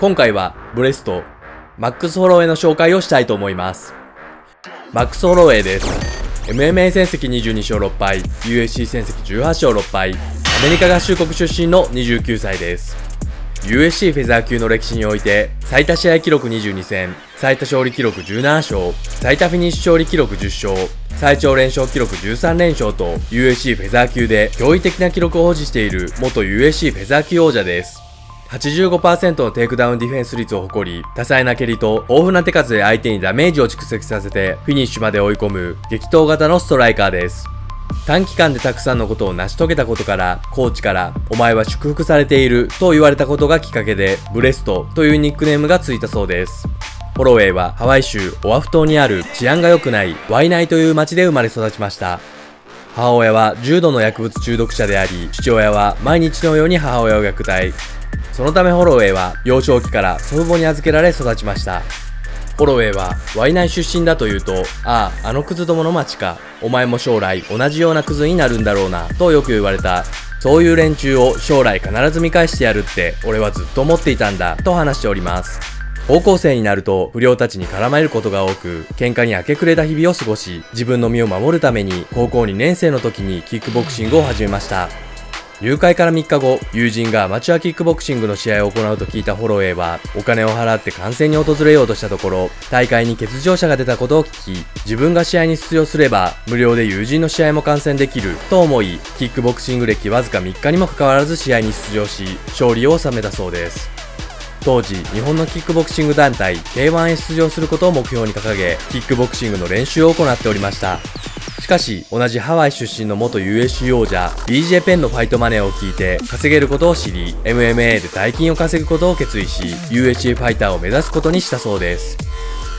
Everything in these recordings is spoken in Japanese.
今回はブレスト、マックス・ホロウェイの紹介をしたいと思います。マックス・ホロウェイです。MMA 戦績22勝6敗、USC 戦績18勝6敗、アメリカ合衆国出身の29歳です。USC フェザー級の歴史において、最多試合記録22戦、最多勝利記録17勝、最多フィニッシュ勝利記録10勝、最長連勝記録13連勝と USC フェザー級で驚異的な記録を保持している元 USC フェザー級王者です。85% のテイクダウンディフェンス率を誇り、多彩な蹴りと豊富な手数で相手にダメージを蓄積させてフィニッシュまで追い込む激闘型のストライカーです。短期間でたくさんのことを成し遂げたことから、コーチからお前は祝福されていると言われたことがきっかけでブレストというニックネームがついたそうです。ホロウェイはハワイ州オアフ島にある治安が良くないワイナイという町で生まれ育ちました。母親は重度の薬物中毒者であり、父親は毎日のように母親を虐待。そのためホロウェイは幼少期から祖父母に預けられ育ちました。ホロウェイはワイナイ出身だというと、あのクズどもの町か、お前も将来同じようなクズになるんだろうなとよく言われた。そういう連中を将来必ず見返してやるって俺はずっと思っていたんだと話しております。高校生になると不良たちに絡まれることが多く、喧嘩に明け暮れた日々を過ごし、自分の身を守るために高校2年生の時にキックボクシングを始めました。入会から3日後、友人がアマチュアキックボクシングの試合を行うと聞いたホロウェイは、お金を払って観戦に訪れようとしたところ、大会に欠場者が出たことを聞き、自分が試合に出場すれば、無料で友人の試合も観戦できると思い、キックボクシング歴わずか3日にもかかわらず試合に出場し、勝利を収めたそうです。当時、日本のキックボクシング団体 K1 へ出場することを目標に掲げ、キックボクシングの練習を行っておりました。しかし、同じハワイ出身の元 USC 王者 BJ ペンのファイトマネーを聞いて稼げることを知り、 MMA で大金を稼ぐことを決意し、 USC ファイターを目指すことにしたそうです。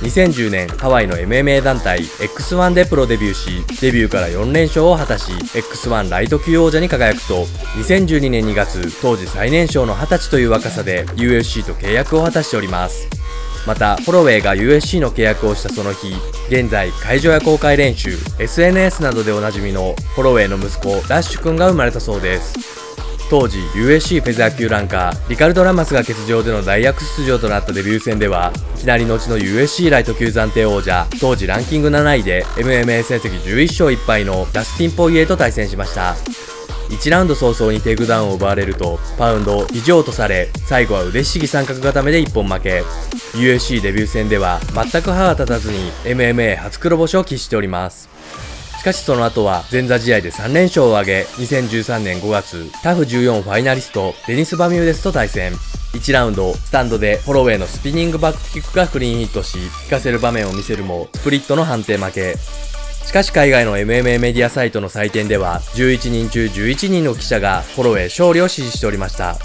2010年、ハワイの MMA 団体 X1 でプロデビューし、デビューから4連勝を果たし X1 ライト級王者に輝くと、2012年2月、当時最年少の20歳という若さで USC と契約を果たしております。また、ホロウェイが USC の契約をしたその日、現在会場や公開練習、 SNS などでおなじみのホロウェイの息子ラッシュ君が生まれたそうです。当時 USC フェザー級ランカーリカルド・ラマスが欠場での代役出場となったデビュー戦では、いきなり後の USC ライト級暫定王者、当時ランキング7位で MMA 戦績11勝1敗のダスティン・ポイエと対戦しました。1ラウンド早々にテイクダウンを奪われると、パウンド、肘を落とされ、最後は腕ひしぎ三角固めで一本負け。USC デビュー戦では全く歯が立たずに MMA 初黒星を喫しております。しかしその後は前座試合で3連勝を挙げ、2013年5月、タフ14ファイナリスト、デニス・バミューデスと対戦。1ラウンド、スタンドでホロウェイのスピニングバックキックがクリーンヒットし、引かせる場面を見せるも、スプリットの判定負け。しかし海外の MMA メディアサイトの採点では、11人中11人の記者がホロウェイ勝利を支持しておりました。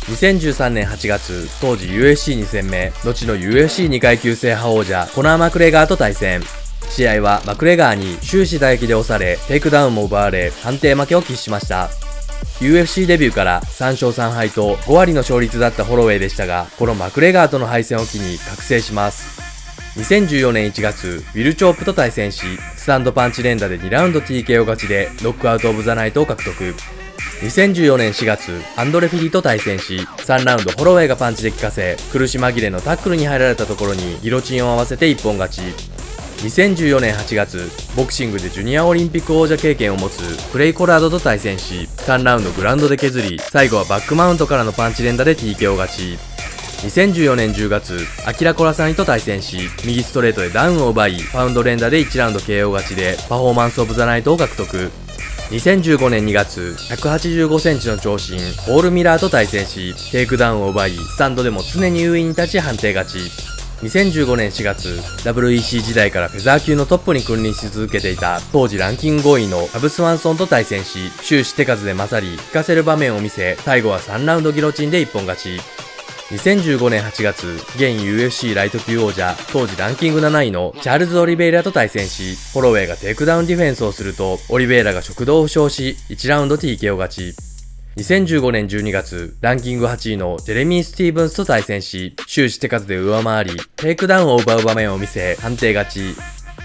2013年8月、当時 USC2 戦目、後の UFC2 階級制覇王者コナー・マクレガーと対戦。試合はマクレガーに終始打撃で押され、テイクダウンも奪われ、判定負けを喫しました。UFC デビューから3勝3敗と5割の勝率だったホロウェイでしたが、このマクレガーとの敗戦を機に覚醒します。2014年1月、ウィル・チョープと対戦し、スタンドパンチ連打で2ラウンド TKO 勝ちでノックアウトオブザナイトを獲得。2014年4月、アンドレ・フィリと対戦し、3ラウンドホロウェイがパンチで効かせ、苦し紛れのタックルに入られたところにギロチンを合わせて一本勝ち。2014年8月、ボクシングでジュニアオリンピック王者経験を持つクレイ・コラードと対戦し、3ラウンドグラウンドで削り、最後はバックマウントからのパンチ連打で TKO 勝ち。2014年10月、アキラ・コラサニと対戦し、右ストレートでダウンを奪い、パウンド連打で1ラウンド KO 勝ちでパフォーマンスオブザナイトを獲得。2015年2月、185センチの長身、ポール・ミラーと対戦し、テイクダウンを奪い、スタンドでも常に優位に立ち判定勝ち。2015年4月、WEC 時代からフェザー級のトップに君臨し続けていた当時ランキング5位のアブ・スワンソンと対戦し、終始手数で勝り、引かせる場面を見せ、最後は3ラウンドギロチンで一本勝ち。2015年8月、現 UFC ライト級王者、当時ランキング7位のチャールズ・オリベイラと対戦し、ホロウェイがテイクダウンディフェンスをすると、オリベイラが食道を負傷し、1ラウンド TKO 勝ち。2015年12月、ランキング8位のジェレミー・スティーブンスと対戦し、終始手数で上回り、テイクダウンを奪う場面を見せ、判定勝ち。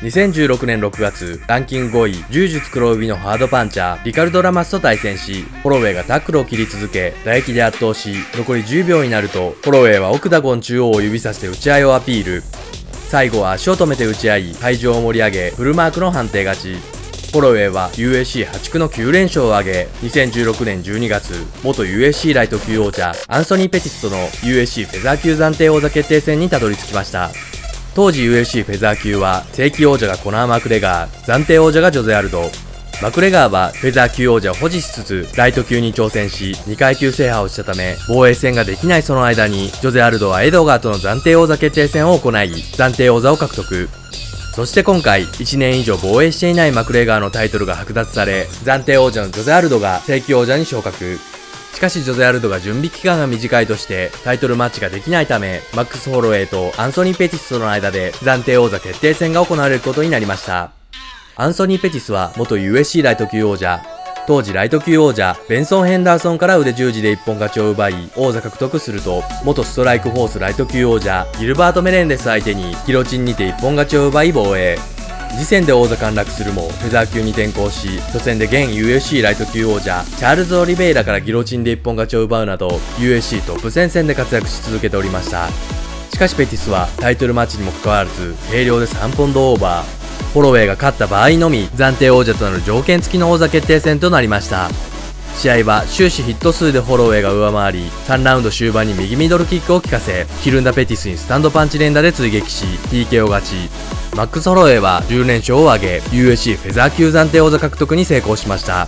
2016年6月、ランキング5位、柔術黒帯のハードパンチャー、リカルド・ラマスと対戦し、ホロウェイがタックルを切り続け、打撃で圧倒し、残り10秒になると、ホロウェイはオクタゴン中央を指さして打ち合いをアピール。最後は足を止めて打ち合い、会場を盛り上げ、フルマークの判定勝ち。ホロウェイは USC8 区の9連勝を挙げ、2016年12月、元 USC ライト級王者、アンソニー・ペティスとの USC フェザー級暫定王座決定戦にたどり着きました。当時 USC フェザー級は、正規王者がコナー・マクレガー、暫定王者がジョゼ・アルド。マクレガーはフェザー級王者を保持しつつ、ライト級に挑戦し、2階級制覇をしたため、防衛戦ができないその間に、ジョゼ・アルドはエドガーとの暫定王座決定戦を行い、暫定王座を獲得。そして今回、1年以上防衛していないマクレガーのタイトルが剥奪され、暫定王者のジョゼ・アルドが正規王者に昇格。しかしジョゼ・アルドが準備期間が短いとしてタイトルマッチができないため、マックス・ホロウェイとアンソニー・ペティスとの間で暫定王座決定戦が行われることになりました。アンソニー・ペティスは元 USC ライト級王者。当時ライト級王者ベンソン・ヘンダーソンから腕十字で一本勝ちを奪い王座獲得すると、元ストライクフォースライト級王者ギルバート・メレンデス相手にギロチンにて一本勝ちを奪い防衛。次戦で王座陥落するもフェザー級に転向し、初戦で現 USC ライト級王者チャールズ・オリベイラからギロチンで一本勝ちを奪うなど USC トップ戦線で活躍し続けておりました。しかしペティスはタイトルマッチにもかかわらず軽量で3ポンドオーバー。ホロウェイが勝った場合のみ暫定王者となる条件付きの王座決定戦となりました。試合は終始ヒット数でホロウェイが上回り、3ラウンド終盤に右ミドルキックを効かせ、ひるんだペティスにスタンドパンチ連打で追撃し TKO 勝ち。マックス・ホロウェイは10連勝を挙げ USC フェザー級暫定王座獲得に成功しました。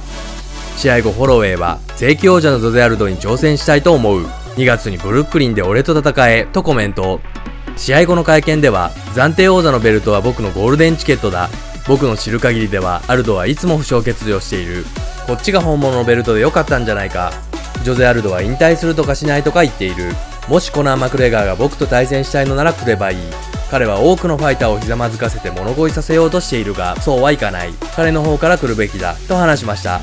試合後ホロウェイは正規王者のジョゼ・アルドに挑戦したいと思う。2月にブルックリンで俺と戦えとコメント。試合後の会見では、暫定王座のベルトは僕のゴールデンチケットだ。僕の知る限りではアルドはいつも負傷欠場している。こっちが本物のベルトで良かったんじゃないか。ジョゼ・アルドは引退するとかしないとか言っている。もしコナー・マクレガーが僕と対戦したいのなら来ればいい。彼は多くのファイターをひざまずかせて物乞いさせようとしているが、そうはいかない。彼の方から来るべきだと話しました。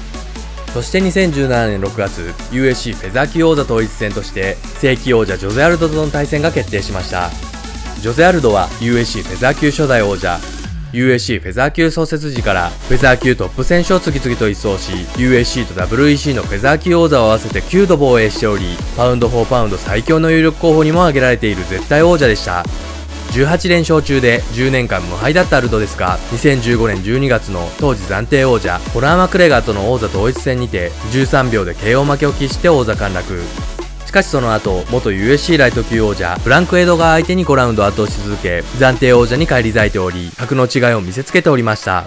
そして2017年6月、USC フェザー級王座統一戦として正規王者ジョゼ・アルドとの対戦が決定しました。ジョゼ・アルドは USC フェザー級初代王者。USC フェザー級創設時からフェザー級トップ選手を次々と一掃し、 USC と WEC のフェザー級王座を合わせて9度防衛しており、パウンド・フォー・パウンド最強の有力候補にも挙げられている絶対王者でした。18連勝中で10年間無敗だったアルドですが、2015年12月の当時暫定王者コナー・マクレガーとの王座統一戦にて13秒で KO 負けを喫して王座陥落。しかしその後、元 USC ライト級王者フランク・エドガー相手に5ラウンド圧倒し続け、暫定王者に返り咲いており、格の違いを見せつけておりました。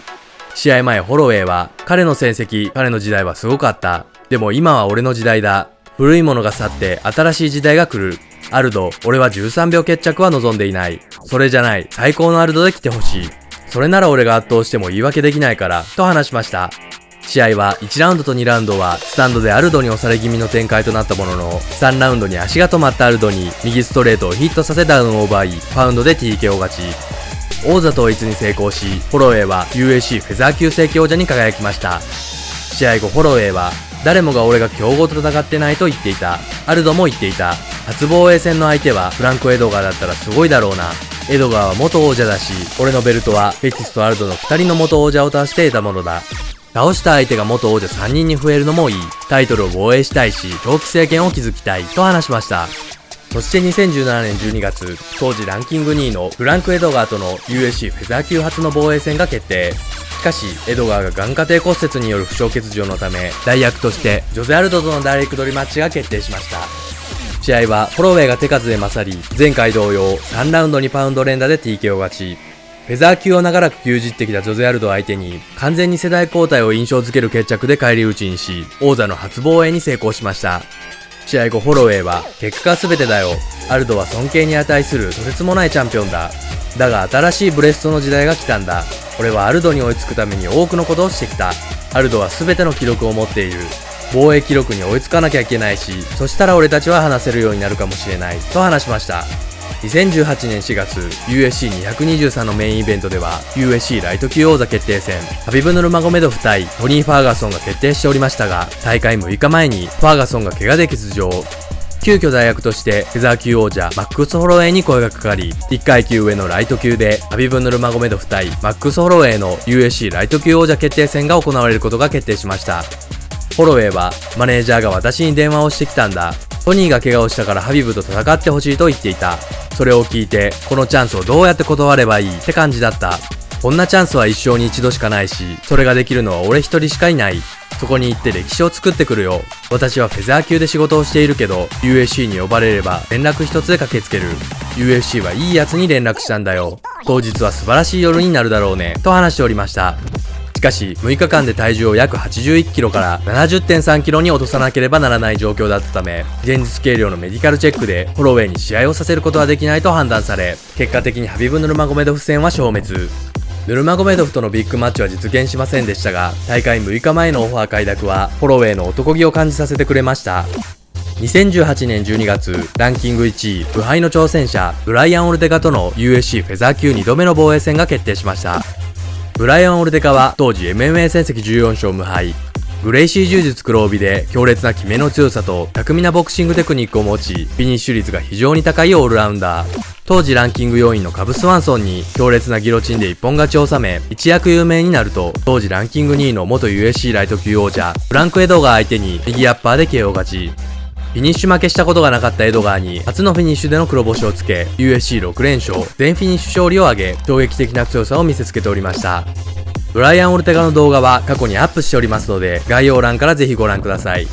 試合前ホロウェイは、彼の戦績、彼の時代はすごかった。でも今は俺の時代だ。古いものが去って新しい時代が来る。アルド、俺は13秒決着は望んでいない。それじゃない、最高のアルドで来てほしい。それなら俺が圧倒しても言い訳できないから、と話しました。試合は1ラウンドと2ラウンドはスタンドでアルドに押され気味の展開となったものの、3ラウンドに足が止まったアルドに右ストレートをヒットさせダウンを奪い、パウンドで TKO 勝ち。王座統一に成功し、ホロウェイは USC フェザー級正規王者に輝きました。試合後ホロウェイは、誰もが俺が強豪と戦ってないと言っていた。アルドも言っていた。初防衛戦の相手はフランク・エドガーだったらすごいだろうな。エドガーは元王者だし、俺のベルトはペティスとアルドの2人の元王者を倒して得たものだ。倒した相手が元王者3人に増えるのもいい。タイトルを防衛したいし、長期政権を築きたいと話しました。そして2017年12月、当時ランキング2位のフランク・エドガーとの USC フェザー級初の防衛戦が決定。しかし、エドガーが眼下底骨折による負傷欠場のため、代役としてジョゼ・アルドとのダイレクトリマッチが決定しました。試合はホロウェイが手数で勝り、前回同様3ラウンドにパウンド連打で TKO 勝ち。フェザー級を長らく牛耳ってきたジョゼ・アルド相手に完全に世代交代を印象づける決着で返り討ちにし、王座の初防衛に成功しました。試合後ホロウェイは、結果は全てだよ。アルドは尊敬に値するとてつもないチャンピオンだ。だが新しいブレストの時代が来たんだ。俺はアルドに追いつくために多くのことをしてきた。アルドは全ての記録を持っている。防衛記録に追いつかなきゃいけないし、そしたら俺たちは話せるようになるかもしれない。と話しました。2018年4月、USC223 のメインイベントでは、USC ライト級王座決定戦、ハビブ・ヌルマゴメドフ対トニー・ファーガソンが決定しておりましたが、大会6日前にファーガソンが怪我で欠場。急遽代役としてフェザー級王者マックス・ホロウェイに声がかかり、1階級上のライト級でハビブ・ヌルマゴメドフ対マックス・ホロウェイの USC ライト級王者決定戦が行われることが決定しました。ホロウェイは、マネージャーが私に電話をしてきたんだ。トニーが怪我をしたからハビブと戦ってほしいと言っていた。それを聞いて、このチャンスをどうやって断ればいいって感じだった。こんなチャンスは一生に一度しかないし、それができるのは俺一人しかいない。そこに行って歴史を作ってくるよ。私はフェザー級で仕事をしているけど、USC に呼ばれれば連絡一つで駆けつける。UFC はいいやつに連絡したんだよ。当日は素晴らしい夜になるだろうね、と話しておりました。しかし、6日間で体重を約81キロから 70.3 キロに落とさなければならない状況だったため、現実計量のメディカルチェックでホロウェイに試合をさせることはできないと判断され、結果的にハビブ・ヌルマゴメドフ戦は消滅。ヌルマゴメドフとのビッグマッチは実現しませんでしたが、大会6日前のオファー快諾はホロウェイの男気を感じさせてくれました。2018年12月、ランキング1位、無敗の挑戦者、ブライアン・オルテガとの USC フェザー級2度目の防衛戦が決定しました。ブライアン・オルテガは当時 MMA 戦績14勝無敗。グレイシー柔術黒帯で強烈な決めの強さと巧みなボクシングテクニックを持ち、フィニッシュ率が非常に高いオールラウンダー。当時ランキング4位のカブ・スワンソンに強烈なギロチンで一本勝ちを収め、一躍有名になると、当時ランキング2位の元 USC ライト級王者、フランク・エドガー相手に右アッパーで KO 勝ち。フィニッシュ負けしたことがなかったエドガーに初のフィニッシュでの黒星をつけ、USC6 連勝、全フィニッシュ勝利を挙げ、衝撃的な強さを見せつけておりました。ブライアン・オルテガの動画は過去にアップしておりますので、概要欄からぜひご覧ください。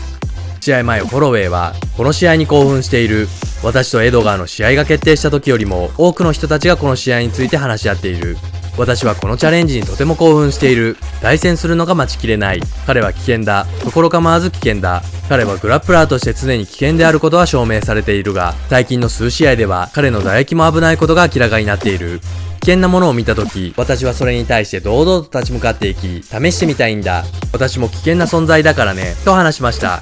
試合前、ホロウェイは、この試合に興奮している。私とエドガーの試合が決定した時よりも、多くの人たちがこの試合について話し合っている。私はこのチャレンジにとても興奮している。対戦するのが待ちきれない。彼は危険だ。ところ構わず危険だ。彼はグラップラーとして常に危険であることは証明されているが、最近の数試合では彼の唾液も危ないことが明らかになっている。危険なものを見たとき、私はそれに対して堂々と立ち向かっていき、試してみたいんだ。私も危険な存在だからね、と話しました。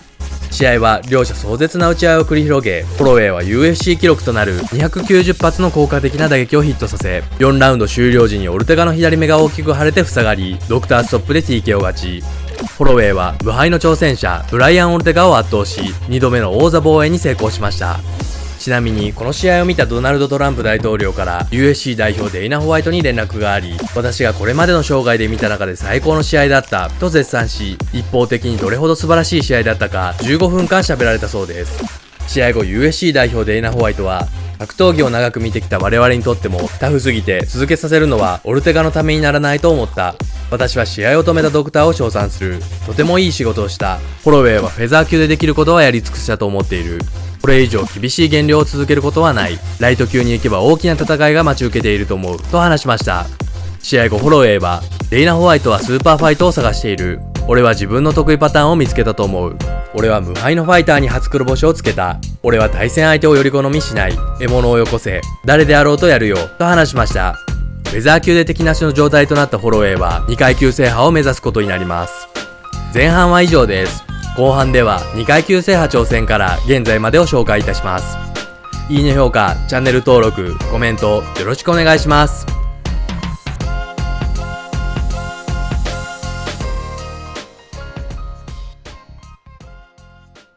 試合は両者壮絶な打ち合いを繰り広げ、ホロウェイは UFC 記録となる290発の効果的な打撃をヒットさせ、4ラウンド終了時にオルテガの左目が大きく腫れて塞がり、ドクターストップで TKO 勝ち。ホロウェイは無敗の挑戦者、ブライアン・オルテガを圧倒し、2度目の王座防衛に成功しました。ちなみに、この試合を見たドナルド・トランプ大統領から USC 代表デイナ・ホワイトに連絡があり、私がこれまでの生涯で見た中で最高の試合だったと絶賛し、一方的にどれほど素晴らしい試合だったか15分間喋られたそうです。試合後 USC 代表デイナ・ホワイトは、格闘技を長く見てきた我々にとってもタフすぎて続けさせるのはオルテガのためにならないと思った。私は試合を止めたドクターを称賛する。とてもいい仕事をした。ホロウェイはフェザー級でできることはやり尽くしたと思っている。これ以上厳しい減量を続けることはない。ライト級に行けば大きな戦いが待ち受けていると思う。と話しました。試合後ホロウェイは、デイナ・ホワイトはスーパーファイトを探している。俺は自分の得意パターンを見つけたと思う。俺は無敗のファイターに初黒星をつけた。俺は対戦相手をより好みしない。獲物をよこせ。誰であろうとやるよ。と話しました。フェザー級で敵なしの状態となったホロウェイは2階級制覇を目指すことになります。前半は以上です。後半では2階級制覇挑戦から現在までを紹介いたします。いいね評価、チャンネル登録、コメントよろしくお願いします。